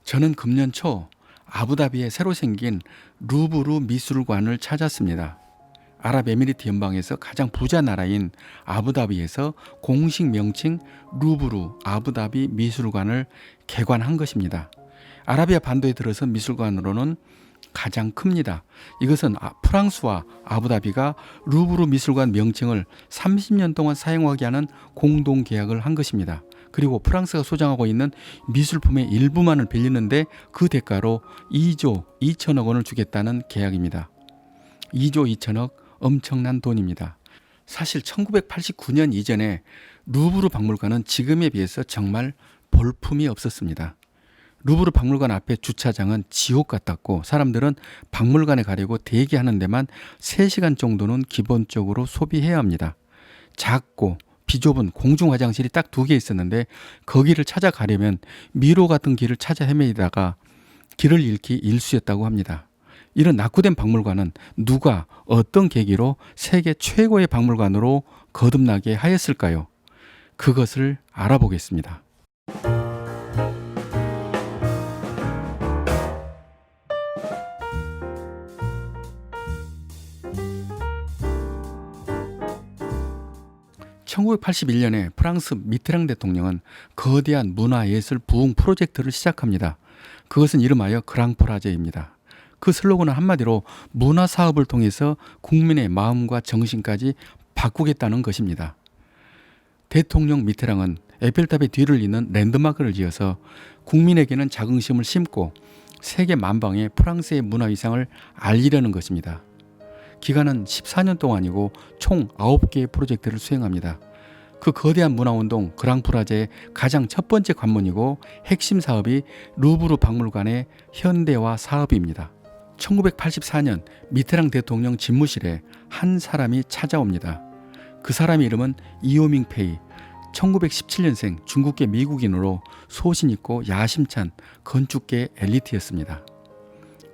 저는 금년 초 아부다비에 새로 생긴 루브르 미술관을 찾았습니다. 아랍에미리트 연방에서 가장 부자 나라인 아부다비에서 공식 명칭 루브르 아부다비 미술관을 개관한 것입니다. 아라비아 반도에 들어선 미술관으로는 가장 큽니다. 이것은 프랑스와 아부다비가 루브르 미술관 명칭을 30년 동안 사용하게 하는 공동 계약을 한 것입니다. 그리고 프랑스가 소장하고 있는 미술품의 일부만을 빌리는데 그 대가로 2조 2천억 원을 주겠다는 계약입니다. 2조 2천억 엄청난 돈입니다. 사실 1989년 이전에 루브르 박물관은 지금에 비해서 정말 볼품이 없었습니다. 루브르 박물관 앞에 주차장은 지옥 같았고 사람들은 박물관에 가려고 대기하는 데만 3시간 정도는 기본적으로 소비해야 합니다. 작고 비좁은 공중 화장실이 딱 2개 있었는데 거기를 찾아가려면 미로 같은 길을 찾아 헤매다가 길을 잃기 일쑤였다고 합니다. 이런 낙후된 박물관은 누가 어떤 계기로 세계 최고의 박물관으로 거듭나게 하였을까요? 그것을 알아보겠습니다. (1981년에) 프랑스 미테랑 대통령은 거대한 문화예술 부흥 프로젝트를 시작합니다. 그것은 이름하여 그랑프라제입니다. 그 슬로건은 한마디로 문화사업을 통해서 국민의 마음과 정신까지 바꾸겠다는 것입니다. 대통령 미테랑은 에펠탑의 뒤를 잇는 랜드마크를 지어서 국민에게는 자긍심을 심고 세계 만방에 프랑스의 문화위상을 알리려는 것입니다. 기간은 14년 동안이고 총 9개의 프로젝트를 수행합니다. 그 거대한 문화운동 그랑프라제의 가장 첫 번째 관문이고 핵심 사업이 루브르 박물관의 현대화 사업입니다. 1984년 미테랑 대통령 집무실에 한 사람이 찾아옵니다. 그 사람의 이름은 이오밍 페이, 1917년생 중국계 미국인으로 소신 있고 야심찬 건축계 엘리트였습니다.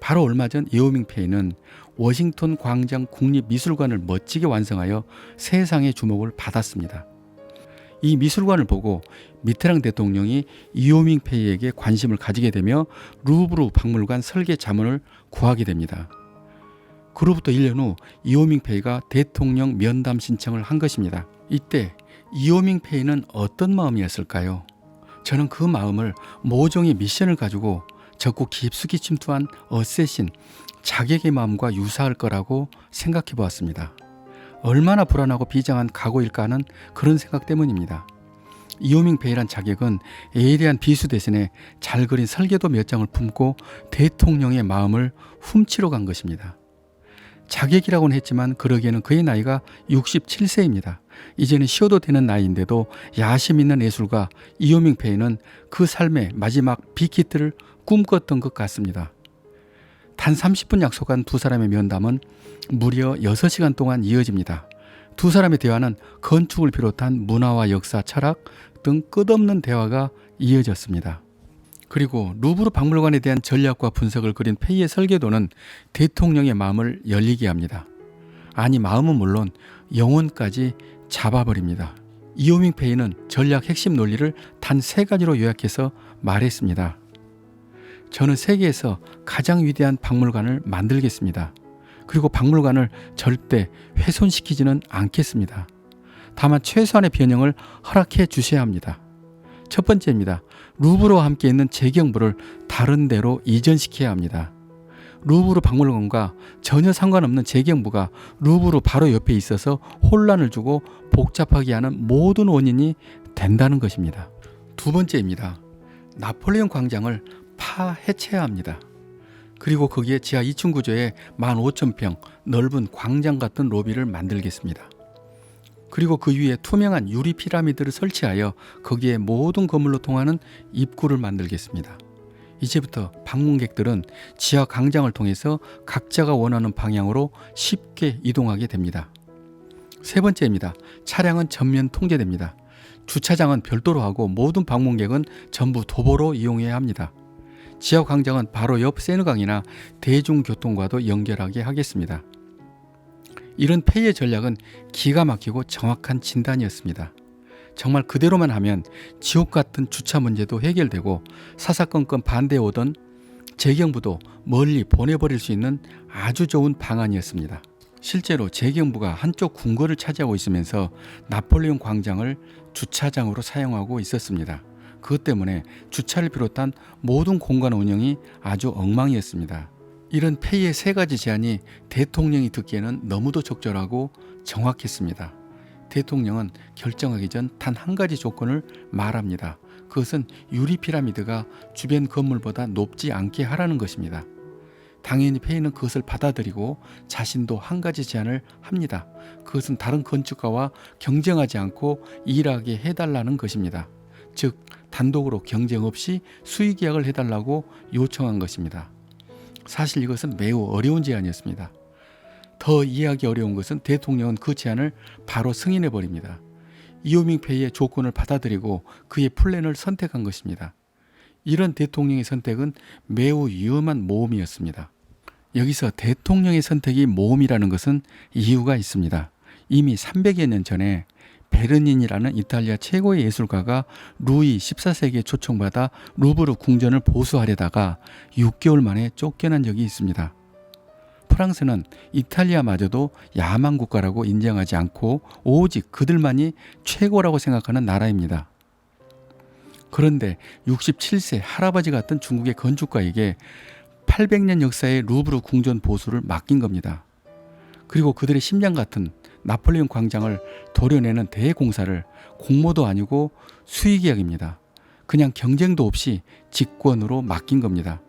바로 얼마 전 이오밍 페이는 워싱턴 광장 국립미술관을 멋지게 완성하여 세상의 주목을 받았습니다. 이 미술관을 보고 미테랑 대통령이 이오밍 페이에게 관심을 가지게 되며 루브르 박물관 설계 자문을 구하게 됩니다. 그로부터 1년 후 이오밍 페이가 대통령 면담 신청을 한 것입니다. 이때 이오밍 페이는 어떤 마음이었을까요? 저는 그 마음을 모종의 미션을 가지고 적고 깊숙이 침투한 어쌔신, 자객의 마음과 유사할 거라고 생각해 보았습니다. 얼마나 불안하고 비장한 각오일까 하는 그런 생각 때문입니다. 이오밍 페이란 자객은 예리한 비수 대신에 잘 그린 설계도 몇 장을 품고 대통령의 마음을 훔치러 간 것입니다. 자객이라고는 했지만 그러기에는 그의 나이가 67세입니다. 이제는 쉬어도 되는 나이인데도 야심 있는 예술가 이오밍 페이는 그 삶의 마지막 빅히트를 꿈꿨던 것 같습니다. 단 30분 약속한 두 사람의 면담은 무려 6시간 동안 이어집니다. 두 사람의 대화는 건축을 비롯한 문화와 역사, 철학 등 끝없는 대화가 이어졌습니다. 그리고 루브르 박물관에 대한 전략과 분석을 그린 페이의 설계도는 대통령의 마음을 열리게 합니다. 아니, 마음은 물론 영혼까지 잡아버립니다. 이오밍 페이는 전략 핵심 논리를 단 3가지로 요약해서 말했습니다. 저는 세계에서 가장 위대한 박물관을 만들겠습니다. 그리고 박물관을 절대 훼손시키지는 않겠습니다. 다만 최소한의 변형을 허락해 주셔야 합니다. 첫 번째입니다. 루브르와 함께 있는 재경부를 다른 데로 이전시켜야 합니다. 루브르 박물관과 전혀 상관없는 재경부가 루브르 바로 옆에 있어서 혼란을 주고 복잡하게 하는 모든 원인이 된다는 것입니다. 두 번째입니다. 나폴레옹 광장을 파헤쳐야 합니다. 그리고 거기에 지하 2층 구조에 15,000평 넓은 광장 같은 로비를 만들겠습니다. 그리고 그 위에 투명한 유리 피라미드를 설치하여 거기에 모든 건물로 통하는 입구를 만들겠습니다. 이제부터 방문객들은 지하 광장을 통해서 각자가 원하는 방향으로 쉽게 이동하게 됩니다. 세 번째입니다. 차량은 전면 통제됩니다. 주차장은 별도로 하고 모든 방문객은 전부 도보로 이용해야 합니다. 지하 광장은 바로 옆 세느강이나 대중교통과도 연결하게 하겠습니다. 이런 페이의 전략은 기가 막히고 정확한 진단이었습니다. 정말 그대로만 하면 지옥 같은 주차 문제도 해결되고 사사건건 반대해 오던 재경부도 멀리 보내버릴 수 있는 아주 좋은 방안이었습니다. 실제로 재경부가 한쪽 궁궐을 차지하고 있으면서 나폴레옹 광장을 주차장으로 사용하고 있었습니다. 그것 때문에 주차를 비롯한 모든 공간 운영이 아주 엉망이었습니다. 이런 폐의의 세 가지 제안이 대통령이 듣기에는 너무도 적절하고 정확했습니다. 대통령은 결정하기 전 단 한 가지 조건을 말합니다. 그것은 유리 피라미드가 주변 건물보다 높지 않게 하라는 것입니다. 당연히 폐의는 그것을 받아들이고 자신도 한 가지 제안을 합니다. 그것은 다른 건축가와 경쟁하지 않고 일하게 해달라는 것입니다. 즉 단독으로 경쟁 없이 수의 계약을 해달라고 요청한 것입니다. 사실 이것은 매우 어려운 제안이었습니다. 더 이해하기 어려운 것은 대통령은 그 제안을 바로 승인해 버립니다. 이오밍 폐의의 조건을 받아들이고 그의 플랜을 선택한 것입니다. 이런 대통령의 선택은 매우 위험한 모험이었습니다. 여기서 대통령의 선택이 모험이라는 것은 이유가 있습니다. 이미 300여 년 전에 베르닌이라는 이탈리아 최고의 예술가가 루이 14세기에 초청받아 루브르 궁전을 보수하려다가 6개월 만에 쫓겨난 적이 있습니다. 프랑스는 이탈리아마저도 야만 국가라고 인정하지 않고 오직 그들만이 최고라고 생각하는 나라입니다. 그런데 67세 할아버지 같은 중국의 건축가에게 800년 역사의 루브르 궁전 보수를 맡긴 겁니다. 그리고 그들의 심장 같은 나폴레옹 광장을 도려내는 대공사를 공모도 아니고 수의계약입니다. 그냥 경쟁도 없이 직권으로 맡긴 겁니다.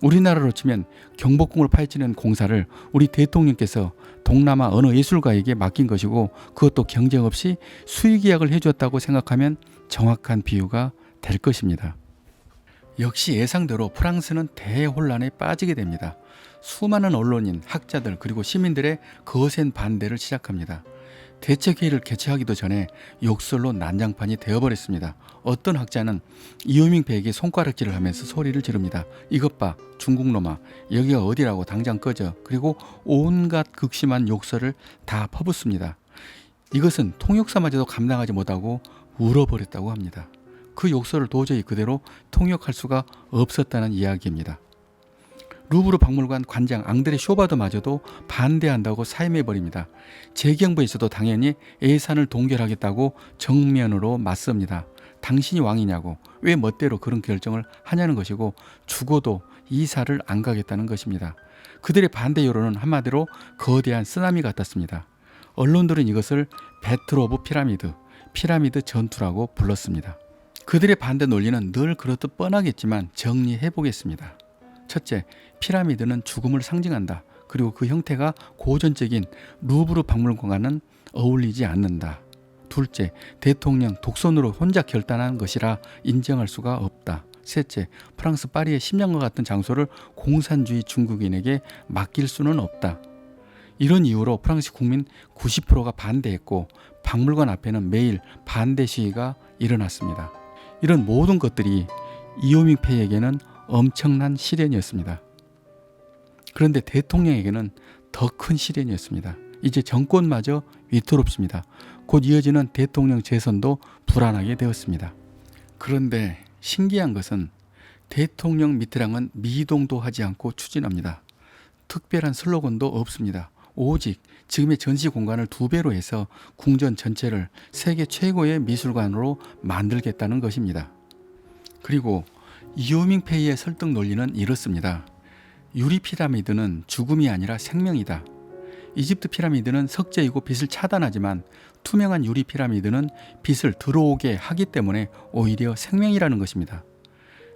우리나라로 치면 경복궁을 파헤치는 공사를 우리 대통령께서 동남아 어느 예술가에게 맡긴 것이고 그것도 경쟁 없이 수의계약을 해주었다고 생각하면 정확한 비유가 될 것입니다. 역시 예상대로 프랑스는 대혼란에 빠지게 됩니다. 수많은 언론인, 학자들 그리고 시민들의 거센 반대를 시작합니다. 대책회의를 개최하기도 전에 욕설로 난장판이 되어버렸습니다. 어떤 학자는 이오밍 폐에게 손가락질을 하면서 소리를 지릅니다. 이것 봐, 중국놈아, 여기가 어디라고 당장 꺼져. 그리고 온갖 극심한 욕설을 다 퍼붓습니다. 이것은 통역사마저도 감당하지 못하고 울어버렸다고 합니다. 그 욕설을 도저히 그대로 통역할 수가 없었다는 이야기입니다. 루브르 박물관 관장 앙드레 쇼바드마저도 반대한다고 사임해버립니다. 재경부에서도 당연히 예산을 동결하겠다고 정면으로 맞섭니다. 당신이 왕이냐고, 왜 멋대로 그런 결정을 하냐는 것이고 죽어도 이사를 안 가겠다는 것입니다. 그들의 반대 여론은 한마디로 거대한 쓰나미 같았습니다. 언론들은 이것을 배틀 오브 피라미드 전투라고 불렀습니다. 그들의 반대 논리는 늘 그렇듯 뻔하겠지만 정리해 보겠습니다. 첫째, 피라미드는 죽음을 상징한다. 그리고 그 형태가 고전적인 루브르 박물관과는 어울리지 않는다. 둘째, 대통령 독선으로 혼자 결단한 것이라 인정할 수가 없다. 셋째, 프랑스 파리의 심장과 같은 장소를 공산주의 중국인에게 맡길 수는 없다. 이런 이유로 프랑스 국민 90%가 반대했고 박물관 앞에는 매일 반대 시위가 일어났습니다. 이런 모든 것들이 이오밍 폐에게는 엄청난 시련이었습니다. 그런데 대통령에게는 더 큰 시련이었습니다. 이제 정권마저 위태롭습니다. 곧 이어지는 대통령 재선도 불안하게 되었습니다. 그런데 신기한 것은 대통령 미트랑은 미동도 하지 않고 추진합니다. 특별한 슬로건도 없습니다. 오직 지금의 전시 공간을 2배로 해서 궁전 전체를 세계 최고의 미술관으로 만들겠다는 것입니다. 그리고 이오밍 폐이의 설득 논리는 이렇습니다. 유리 피라미드는 죽음이 아니라 생명이다. 이집트 피라미드는 석재이고 빛을 차단하지만 투명한 유리 피라미드는 빛을 들어오게 하기 때문에 오히려 생명이라는 것입니다.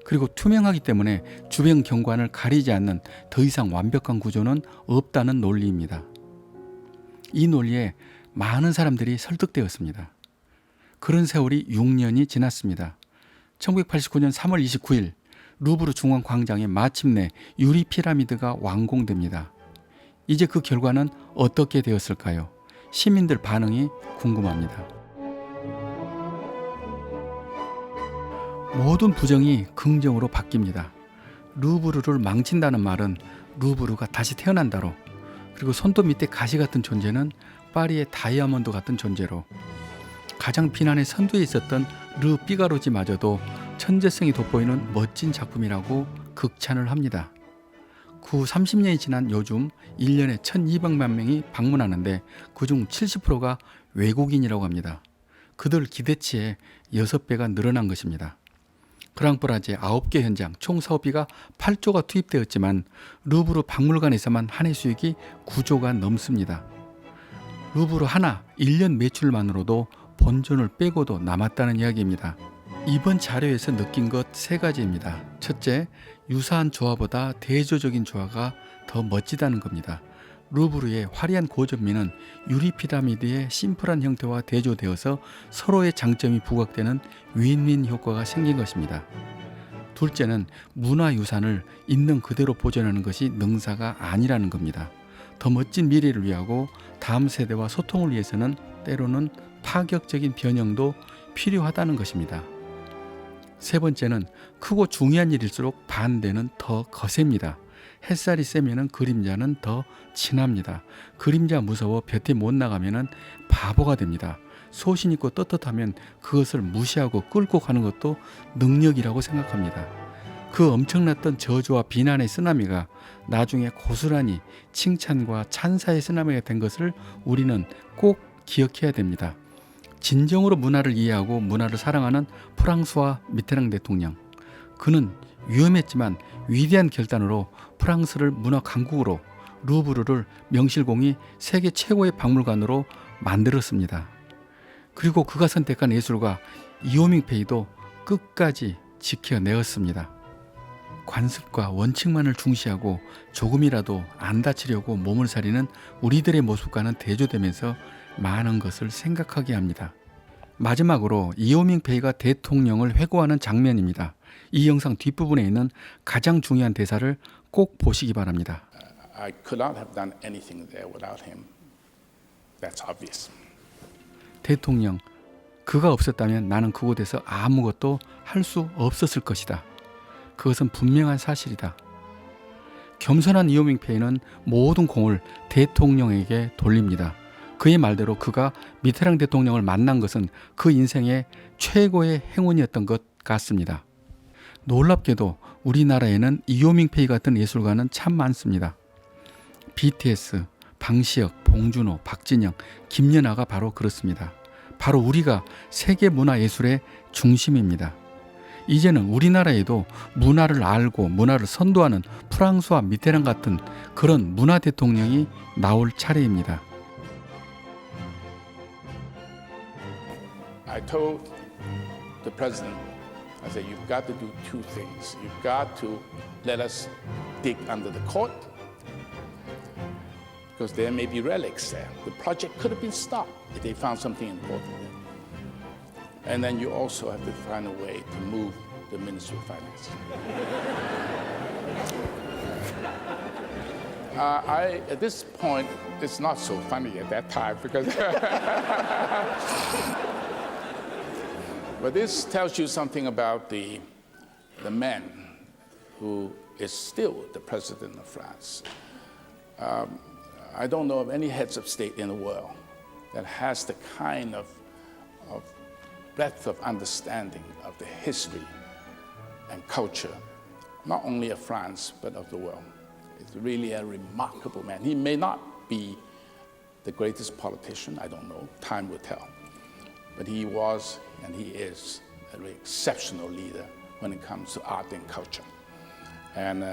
그리고 투명하기 때문에 주변 경관을 가리지 않는 더 이상 완벽한 구조는 없다는 논리입니다. 이 논리에 많은 사람들이 설득되었습니다. 그런 세월이 6년이 지났습니다. 1989년 3월 29일 루브르 중앙 광장에 마침내 유리 피라미드가 완공됩니다. 이제 그 결과는 어떻게 되었을까요? 시민들 반응이 궁금합니다. 모든 부정이 긍정으로 바뀝니다. 루브르를 망친다는 말은 루브르가 다시 태어난다로, 그리고 손톱 밑에 가시 같은 존재는 파리의 다이아몬드 같은 존재로, 가장 비난의 선두에 있었던 르 삐가로지마저도 천재성이 돋보이는 멋진 작품이라고 극찬을 합니다. 그 후 30년이 지난 요즘 1년에 1200만 명이 방문하는데 그중 70%가 외국인이라고 합니다. 그들 기대치에 6배가 늘어난 것입니다. 그랑프라제 9개 현장 총 사업비가 8조가 투입되었지만 루브르 박물관에서만 한 해 수익이 9조가 넘습니다. 루브르 하나 1년 매출만으로도 본전을 빼고도 남았다는 이야기입니다. 이번 자료에서 느낀 것 3가지입니다. 첫째, 유사한 조화보다 대조적인 조화가 더 멋지다는 겁니다. 루브르의 화려한 고전미는 유리 피라미드의 심플한 형태와 대조되어서 서로의 장점이 부각되는 윈윈 효과가 생긴 것입니다. 둘째는 문화유산을 있는 그대로 보존하는 것이 능사가 아니라는 겁니다. 더 멋진 미래를 위하고 다음 세대와 소통을 위해서는 때로는 파격적인 변형도 필요하다는 것입니다. 세 번째는 크고 중요한 일일수록 반대는 더 거셉니다. 햇살이 세면은 그림자는 더 진합니다. 그림자 무서워 볕에 못 나가면은 바보가 됩니다. 소신 있고 떳떳하면 그것을 무시하고 끌고 가는 것도 능력이라고 생각합니다. 그 엄청났던 저주와 비난의 쓰나미가 나중에 고스란히 칭찬과 찬사의 쓰나미가 된 것을 우리는 꼭 기억해야 됩니다. 진정으로 문화를 이해하고 문화를 사랑하는 프랑스와 미테랑 대통령, 그는 위험했지만 위대한 결단으로 프랑스를 문화 강국으로, 루브르를 명실공히 세계 최고의 박물관으로 만들었습니다. 그리고 그가 선택한 예술가 이오밍페이도 끝까지 지켜내었습니다. 관습과 원칙만을 중시하고 조금이라도 안 다치려고 몸을 사리는 우리들의 모습과는 대조되면서 많은 것을 생각하게 합니다. 마지막으로 이오밍페이가 대통령을 회고하는 장면입니다. 이 영상 뒷부분에 있는 가장 중요한 대사를 꼭 보시기 바랍니다. I could not have done anything there without him. That's obvious. 대통령, 그가 없었다면 나는 그곳에서 아무것도 할 수 없었을 것이다. 그것은 분명한 사실이다. 겸손한 이오밍페이는 모든 공을 대통령에게 돌립니다. 그의 말대로 그가 미테랑 대통령을 만난 것은 그 인생의 최고의 행운이었던 것 같습니다. 놀랍게도 우리나라에는 이오밍페이 같은 예술가는 참 많습니다. BTS, 방시혁, 봉준호, 박진영, 김연아가 바로 그렇습니다. 바로 우리가 세계 문화예술의 중심입니다. 이제는 우리나라에도 문화를 알고 문화를 선도하는 프랑스와 미테랑 같은 그런 문화 대통령이 나올 차례입니다. I told the president, I said, you've got to do two things. You've got to let us dig under the court, because there may be relics there. The project could have been stopped if they found something important there. And then you also have to find a way to move the Ministry of Finance. At this point, it's not so funny at that time because but this tells you something about the man who is still the president of France. I don't know of any heads of state in the world that has the kind of breadth of understanding of the history and culture, not only of France, but of the world. It's really a remarkable man. He may not be the greatest politician, I don't know, time will tell. But he was, and he is, a really exceptional leader when it comes to art and culture. And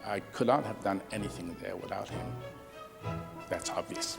I could not have done anything there without him. That's obvious.